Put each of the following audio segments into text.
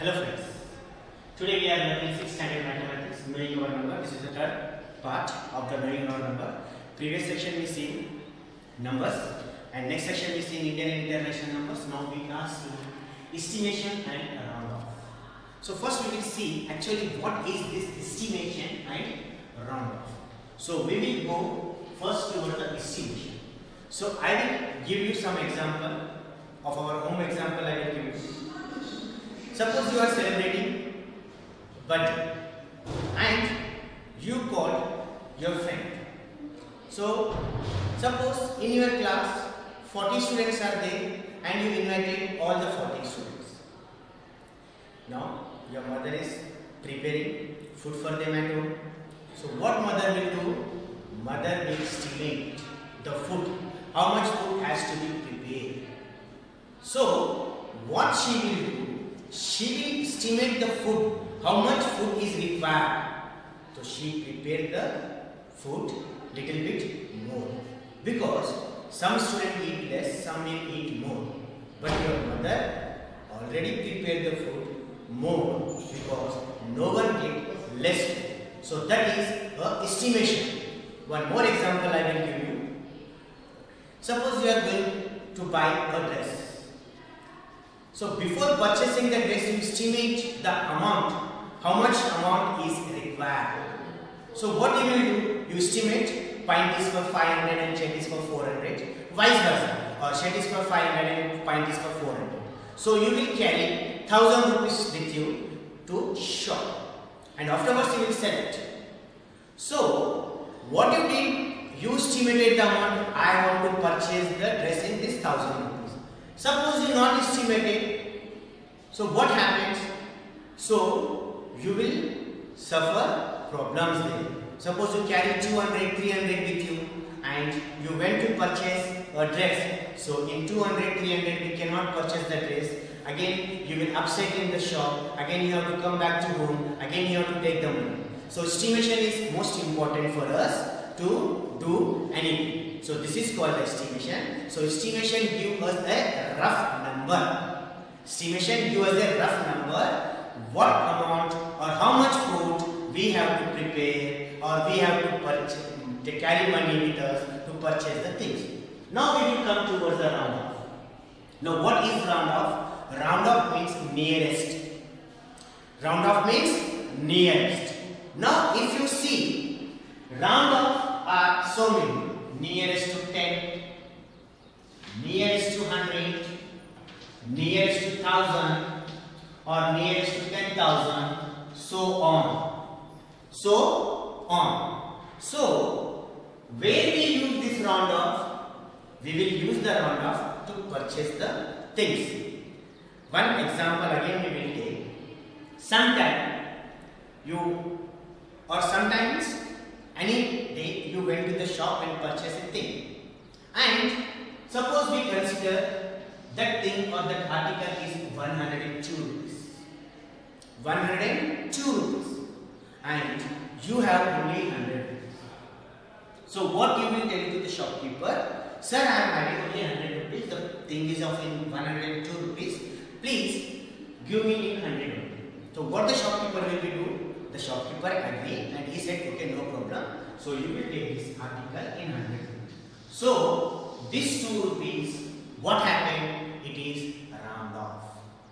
Hello friends, today we are learning 6th standard mathematics, knowing our number. This is the third part of the knowing our number. Previous section we seen numbers and next section we seen Indian and international numbers. Now we are seeing estimation and round off. So first we will see actually what is this estimation and round off. So we will go first toward the estimation. So I will give you some example of our home example. I will give you. Suppose you are celebrating birthday and you called your friend. So suppose in your class 40 students are there and you invited all the 40 students. Now your mother is preparing food for them at home. So what mother will do? Mother will estimate the food, how much food has to be prepared. So what she will do? She will estimate the food, how much food is required. So she prepared the food little bit more. Because some students eat less, some will eat more. But your mother already prepared the food more because no one get less food. So that is a estimation. One more example I will give you. Suppose you are going to buy a dress. So before purchasing the dress, you estimate the amount, how much amount is required. So what you will do? You estimate pint is for 500 and shirt is for 400, vice versa, or shirt is for 500 and pint is for 400. So you will carry 1000 rupees with you to shop and afterwards you will sell it. So what you did? You estimated the amount. I want to purchase the dress in this 1000 rupees. Suppose you not estimated, so what happens? So you will suffer problems there. Suppose you carry 200, 300 with you and you went to purchase a dress. So in 200, 300 we cannot purchase the dress. Again you will upset in the shop. Again you have to come back to home. Again you have to take the money. So estimation is most important for us to do anything. So this is called estimation. So estimation gives us a rough number. Estimation gives us a rough number. What amount or how much food we have to prepare or we have to purchase, to carry money with us to purchase the things. Now we will come towards the round off. Now what is round off? Round off means nearest. Round off means nearest. Now if you see, round off are so many. Nearest to 10, nearest to 100, nearest to 1000 or nearest to 10,000, so on. So on. So where we use this round off, we will use the round off to purchase the things. One example again we will take. Sometime you or sometimes any day you went to the shop and purchased a thing, and suppose we consider that thing or that article is 102 rupees. 102 rupees and you have only 100 rupees. So what you will tell to the shopkeeper? Sir, I am having only 100 rupees. The thing is of in 102 rupees. Please give me in 100 rupees. So what the shopkeeper will do? The shopkeeper agreed and he said, okay, no problem. So you will take this article in 100 rupees. So this 2 rupees, what happened? It is round off.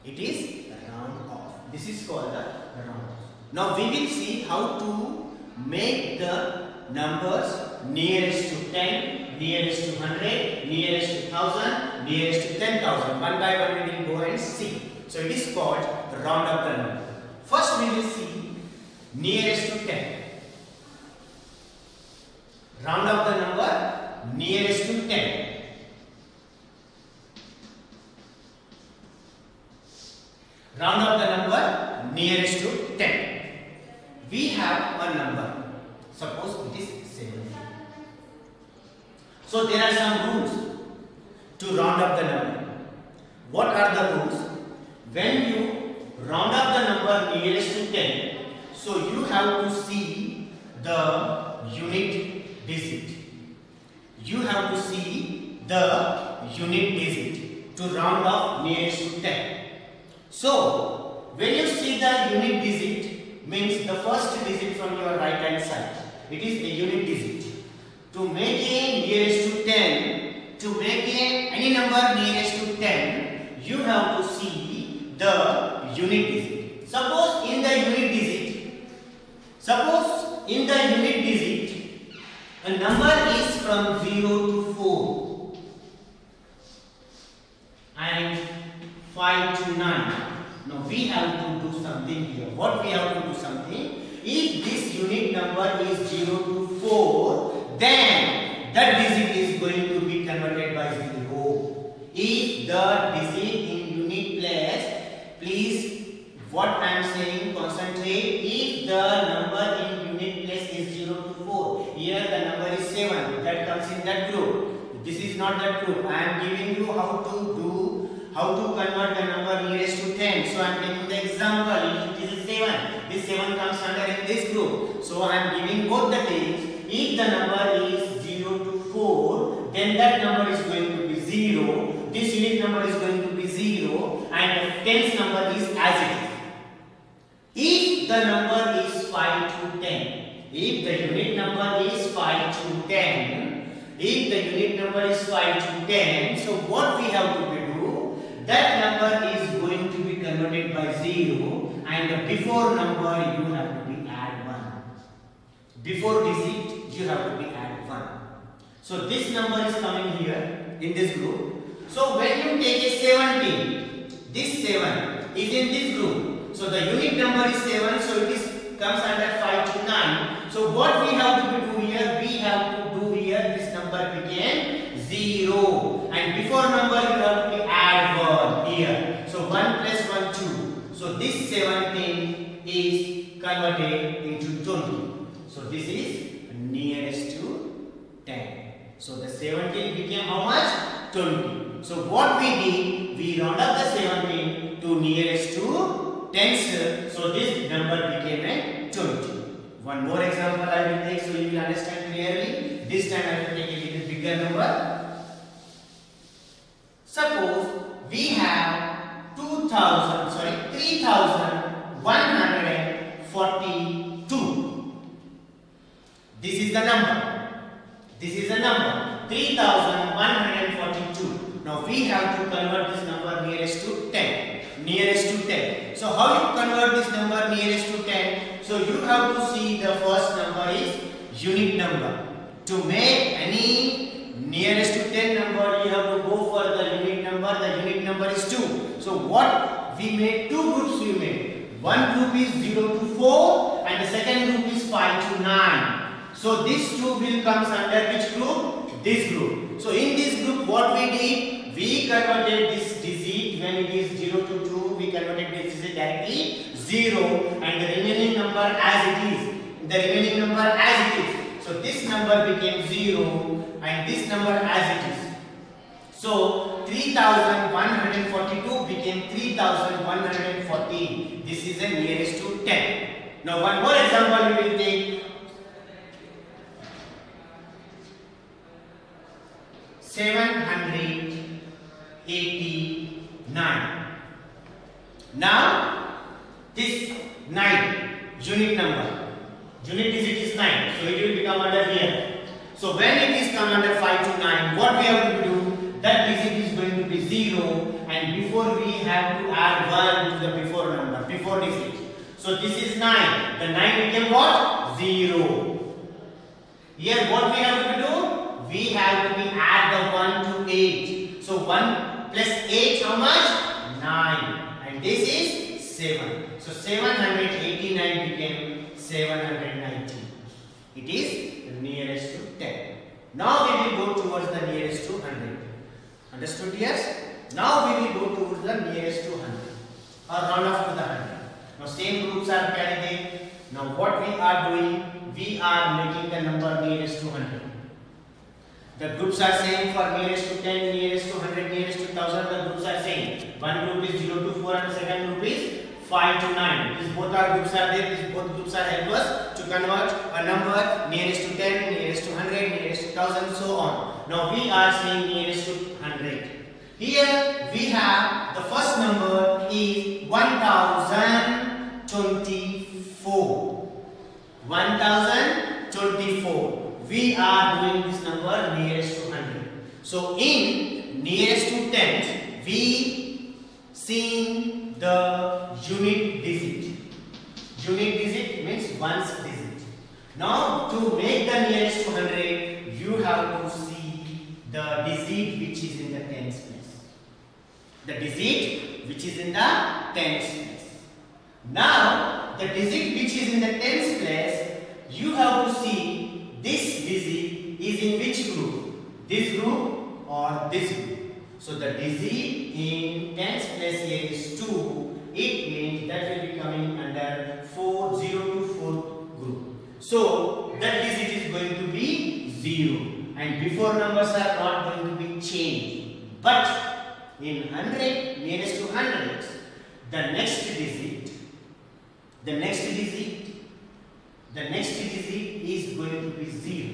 It is round off. This is called the round off. Now we will see how to make the numbers nearest to 10, nearest to 100, nearest to 1000, nearest to 10,000. One by one we will go and see. So it is called round up the number. First we will see nearest to 10. Round up the number nearest to 10. Round up the number nearest to 10. We have a number. Suppose it is 70. So there are some rules to round up the number. What are the rules? When you round up the number nearest to 10, so you have to see the unit digit. You have to see the unit digit to round off nearest to 10. So when you see the unit digit, means the first digit from your right hand side, it is a unit digit. To make a nearest to 10, to make any number nearest to 10, you have to see the unit digit. Suppose in the unit digit, a number is from 0 to 4 and 5 to 9. Now we have to do something here. What we have to do something? If this unit number is 0 to 4, then that digit is going to be converted by 0. If the digit in unit place, please, what I am saying, concentrate. If the number in unit place is 0 to 4, here the number is 7, that comes in that group. This is not that group. I am giving you how to convert the number nearest to 10. So I am taking the example. This is 7. This 7 comes under in this group. So I am giving both the things. If the number is 0 to 4, then that number is going to be 0. This unit number is going to be 0, and the tens number is as it is. If the number is 5 to 10, if the unit number is 5 to 10, if the unit number is 5 to 10, so what we have to do, that number is going to be converted by 0, and the before number you have to be add 1. Before digit you have to be add 1. So this number is coming here in this group. So when you take a 17, this 7 is in this group. So the unit number is 7, so it is comes under 5 to 9. So what we have to do here, we have to do here, this number became 0. And before number you have to add 1 here. So 1 plus 1, 2. So this 17 is converted into 20. So this is nearest to 10. So the 17 became how much? 20. So what we did, we round up the 17 to nearest to tens. So this number became a 20. One more example I will take so you will understand clearly. This time I will take a little bigger number. Suppose we have 3,142. This is the number. This is the number. 3,142. Now we have to convert this number nearest to 10. Nearest to 10. So how you convert this number nearest to 10? So you have to see the first number is unit number. To make any nearest to 10 number, you have to go for the unit number. The unit number is 2. So what we made, two groups we made. One group is 0 to 4 and the second group is 5 to 9. So this 2 will comes under which group? This group. So in this group what we did, we converted this digit when it is 0 to 2, we converted this digit directly 0 and the remaining number as it is. The remaining number as it is. So this number became 0 and this number as it is. So 3,142 became 3,114. This is the nearest to 10. Now one more example we will take. 789. Now this 9 unit number, unit digit is 9, so it will become under here. So when it is come under 5 to 9, what we have to do, that digit is going to be 0 and before we have to add 1 to the before number, before digit. So this is 9, the 9 became what? 0. Here what we have to do, we have to be add the 1 to 8. So 1 plus 8 how much? 9. And this is 7. So 789 became 790. It is nearest to 10. Now we will go towards the nearest to 100. Understood? Yes? Now we will go towards the nearest to 100 or round off to the 100. Now same groups are carried in. Now what we are doing, we are making the number nearest to 100. The groups are same for nearest to 10, nearest to 100, nearest to 1000. The groups are same. One group is 0 to 4 and the second group is 5 to 9. These both are groups are there. These both groups are help us to convert a number nearest to 10, nearest to 100, nearest to 1000, so on. Now we are saying nearest to 100. Here we have the first number is 1024. 1024. We are doing this number nearest to 100. So in nearest to tens, we see the unit digit. Unit digit means ones digit. Now to make the nearest to 100, you have to see the digit which is in the tens place. The digit which is in the tens place. Now the digit which is in the tens place, you have to see this digit is in which group? This group or this group? So the digit in tens place here is 2. It means that will be coming under 0 to 4 group. So that digit is going to be 0. And before numbers are not going to be changed. But in 100, nearest to 100, the next digit is going to be 0.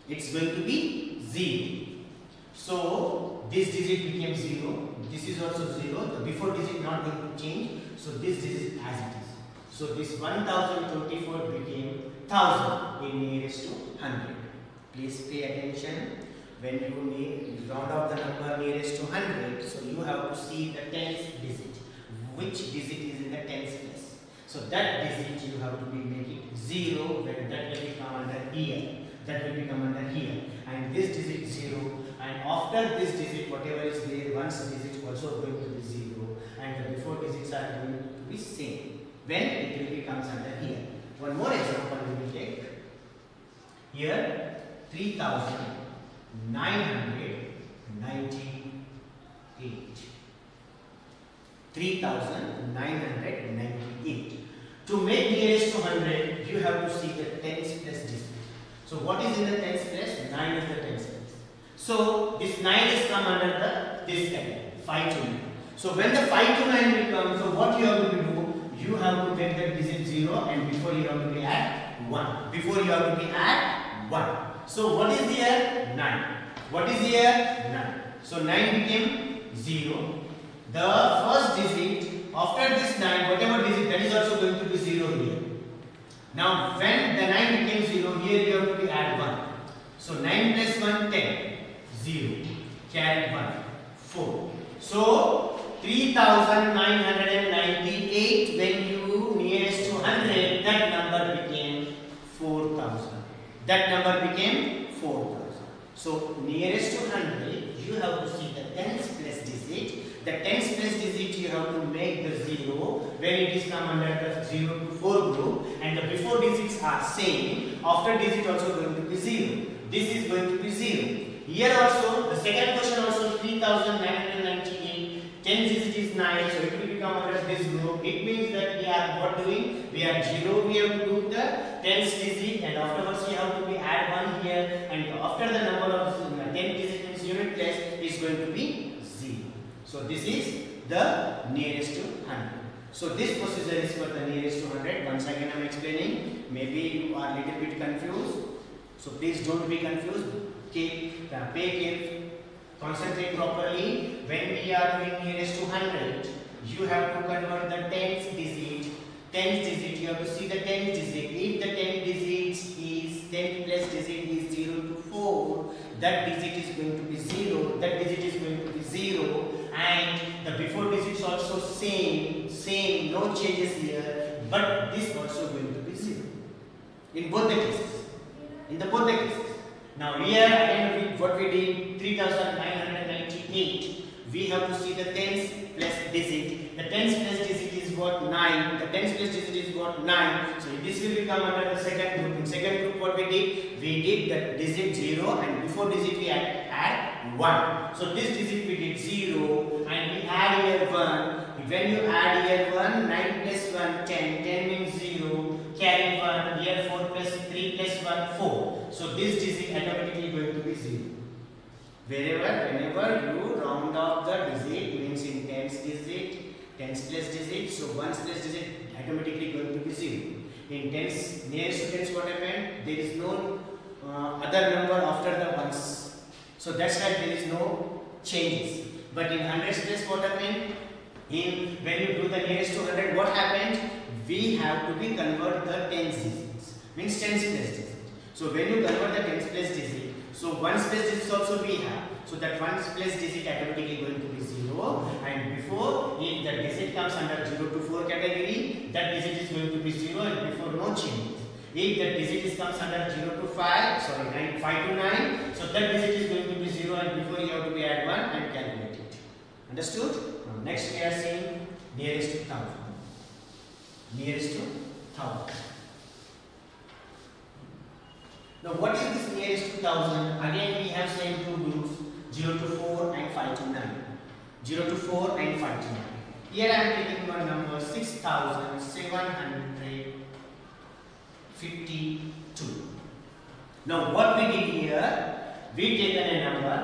It's going to be 0. So this digit became 0. This is also 0. The before digit not going to change. So this digit as it is. So this 1024 became 1000 in nearest to 100. Please pay attention. When you round off the number nearest to 100, so you have to see the tens digit. Which digit is in the tens place? So that digit you have to be making 0, when that will become under here. That will become under here. And this digit 0. And after this digit, whatever is there, once digit also going to be 0. And the before digits are going to be same. When it will becomes under here. One more example we will take. Here 3998. 3998. To make nearest to 100, you have to see the tens place digit. So what is in the tens place? 9 is the tens place. So this 9 is come under this category, 5 to 9. So when the 5 to 9 will come, so what you have to do? You have to make the digit 0 and before you have to be at 1. Before you have to be at 1. So what is here? 9. What is here? 9. So 9 became 0. The first digit after this 9, whatever digit, that is also going to be 0 here. Now when the 9 became 0, here you have to be add 1. So 9 plus 1, 10. 0. Carry 1. 4. So 3998, when you nearest to 100, that number became 4000. That number became 4000. So nearest to 100, you have to see the tens place digit. The tens place digit you have to make the 0 when it is come under the 0 to 4 group, and the before digits are same. After digit also going to be 0. This is going to be 0. Here also the second question also 3998. 10 digit is 9, so it will become under this group. It means that we are what doing? We are 0. We have to do the tens digit, and afterwards we have to be add 1 here, and after the number of 10 digit means unit place is going to be 0. So this is the nearest to 100. So this procedure is for the nearest to 100. Once again I am explaining. Maybe you are little bit confused. So please don't be confused. Pay careful. Concentrate properly. When we are doing nearest to 100, you have to convert the tens digit. Tens digit, you have to see the tens digit. If the 10 digits is 10 plus digit is 0 to 4, that digit is going to be 0. That digit is going to be 0. And the before digits also same, no changes here, but this also going to be 0 in both the cases. Now here again what we did, 3998, we have to see the tens place digit. The tens place digit is what? 9. The tens place digit is what? 9. So this will become under the second group. In second group what we did? We did the digit 0 and before digit we add 1. So this digit we did 0 and we add here 1. When you add here 1, 9 plus 1, 10. 10 means 0. Carry 1. Here 4 plus 3 plus 1, 4. So this digit automatically going to be 0. Whenever you round off the digit, means in tens digit, tens place digit, so ones place digit automatically going to be 0. In tens, nearest to tens what happened? There is no other number after the ones. So that's why there is no changes. But in hundreds place what happened? When you do the nearest to 100, what happens? We have to be convert the tens digits, means tens place digit. So when you convert the tens place digit, so ones place digits also we have. So that ones place digit automatically going to be 0, and before, if the digit comes under 0 to 4 category, that digit is going to be 0, and before no change. If the digit comes under 0 to 5, sorry, 5 to 9, so that digit is going to be 0, and before you have to be add 1 and calculate it. Understood? Now next we are saying nearest to 1000. Nearest to 1000. Now what is this nearest to 1000? Again we have same two groups, 0 to 4 and 5 to 9. 0 to 4 and 5 to 9. Here I am taking one number 6752. Now what we did here, we taken a number.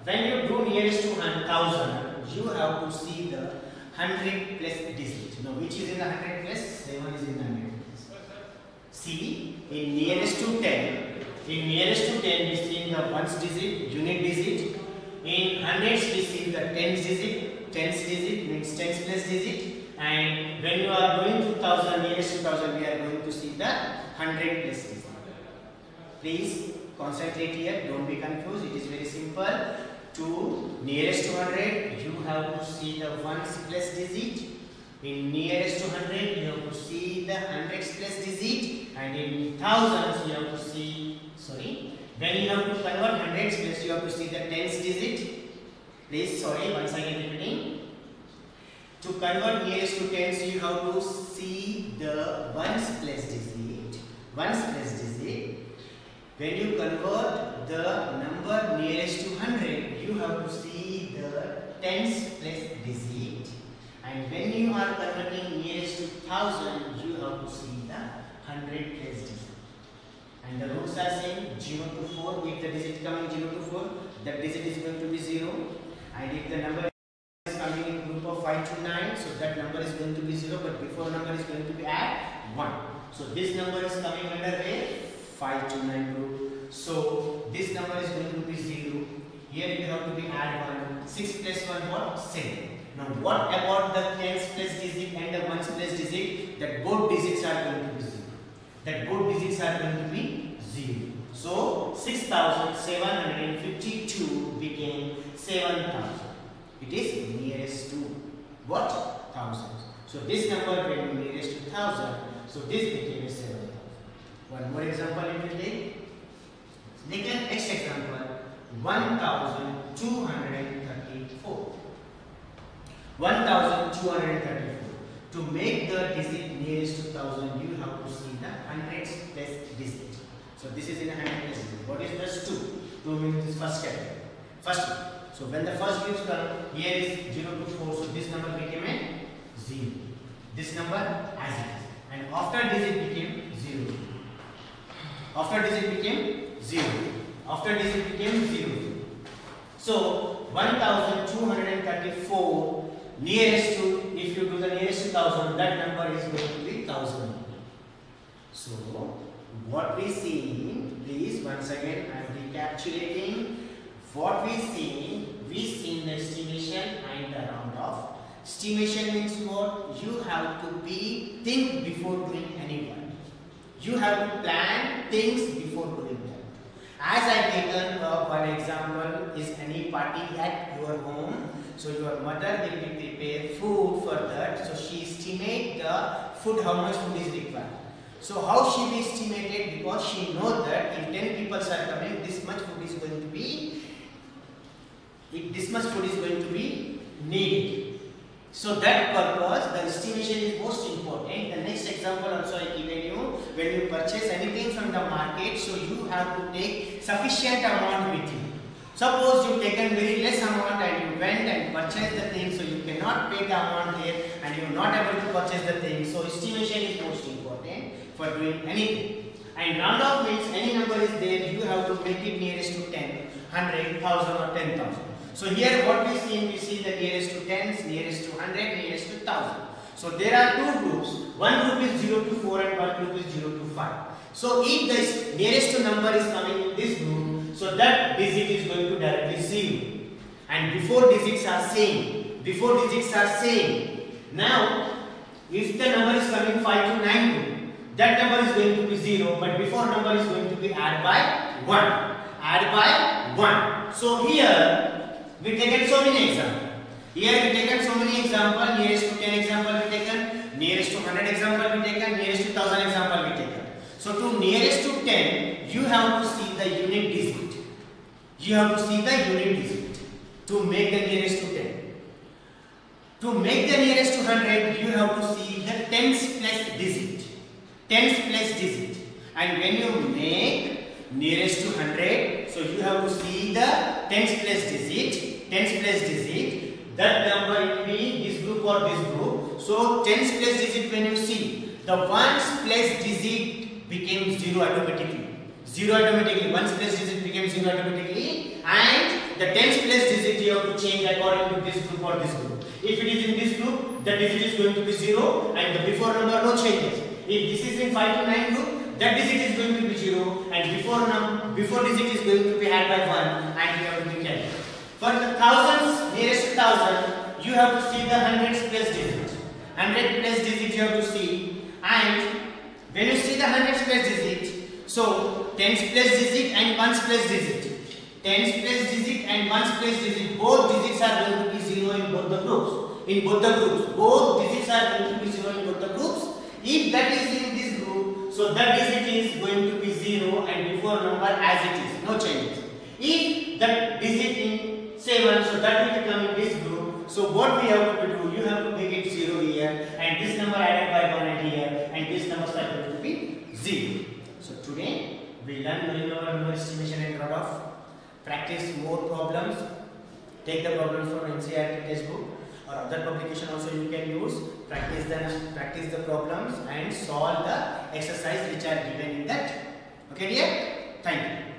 When you do nearest to 1000, you have to see the 100 plus digit. Now which is in the 100 plus? 7 is in the 100 plus. See, in nearest to 10, we see the ones digit, unit digit. In hundreds we see the tens digit. Tens digit means tens plus digit. And when you are going to 1000, nearest to 1000, we are going to see the 100 plus digit. Please concentrate here, don't be confused. It is very simple. To nearest to 100, you have to see the ones plus digit. In nearest to 100, you have to see the hundreds plus digit. And in thousands, you have to see, when you have to convert hundreds plus, you have to see the tens digit. Please, once again repeating. To convert nearest to tens, you have to see the ones plus digit. Ones plus digit. When you convert the number nearest to 100, you have to see the tens plus digit. And when you are converting nearest to 1000, you have to see the 100 plus digit. And the rules are same, 0 to 4, if the digit coming 0 to 4, that digit is going to be 0. And if the number is coming in group of 5 to 9, so that number is going to be 0, but before number is going to be add 1. So this number is coming under a 5 to 9 group. So this number is going to be 0. Here you have to be add 1. 6 plus 1 what? 7. Now what about the tens plus digit and the ones plus digit? That both digits are going to be 0. That both digits are going to be 0. So 6752 became 7000. It is nearest to what? 1000. So this number when you nearest to 1000, so this became 7000. One more example it will take. Next example, 1234. 1234. To make the digit nearest to 1000, you have to see the hundreds plus digit. So this is in 100 plus digit. What is this 2? 2 means this first category. First one. So when the first groups come, here is 0 to 4. So this number became a 0. This number as it is. And after digit became 0. After digit became 0. After digit became 0. So 1234 nearest to, if you do the nearest to 1000, that number is going to be 1000. So what we see, please once again I am recapitulating. What we see the estimation and the round off. Estimation means what? You have to think before doing any work. You have to plan things before doing that. As I taken one example is any party at your home. So your mother will be prepare food for that. So she estimate the food, how much food is required. So how she be estimated? Because she knows that if 10 people are coming, this much food is going to be needed. So that purpose, the estimation is most important. The next example also I given you. When you purchase anything from the market, so you have to take sufficient amount with you. Suppose you taken very less amount and you went and purchased the thing, so you cannot pay the amount there and you are not able to purchase the thing. So estimation is most important for doing anything. And round off means any number is there, you have to make it nearest to 10, 100, 1000 or 10,000. So here what we see the nearest to 10s, nearest to 100, nearest to 1000. So there are two groups. One group is 0 to 4 and one group is 0 to 5. So if the nearest to number is coming in this group, so that digit is going to directly 0. And before digits are same, before digits are same. Now, if the number is coming 5 to 9 group, that number is going to be 0, but before number is going to be add by 1. Add by 1. So here we taken so many examples. Here we taken so many examples. Nearest to 10 example we taken. Nearest to 100 example we taken. Nearest to 1000 example we taken. So to nearest to 10, you have to see the unit digit. You have to see the unit digit to make the nearest to 10. To make the nearest to 100, you have to see the tens place digit. Tens place digit. And when you make nearest to 100, so you have to see the tens place digit. Tens place digit. That number will be this group or this group. So tens place digit, when you see the ones place digit became 0 automatically. 0 automatically. Ones place digit became 0 automatically. And the tens place digit you have to change according to this group or this group. If it is in this group, the digit is going to be 0 and the before number no changes. If this is in 5 to 9 group, that digit is going to be 0 and before digit is going to be add by 1 and you have to be 10. For the thousands, nearest to 1000, you have to see the hundreds place digit. 100 place digit you have to see, and when you see the hundreds place digit, so tens place digit and ones place digit. Tens place digit and ones place digit, both digits are going to be 0 in both the groups. In both the groups, both digits are going to be 0 in both the groups. If that is in this group, so that digit is going to be 0 and before number as it is, no changes. If that digit in 7, so that will become in this group. So what we have to do, you have to make it 0 here and this number added by 1 at here and this number are going to be 0. So today we learn number estimation and lot of practice more problems. Take the problems from NCERT textbook or other publication also you can use. Practice the problems and solve the exercise which are given in that. Okay dear? Thank you.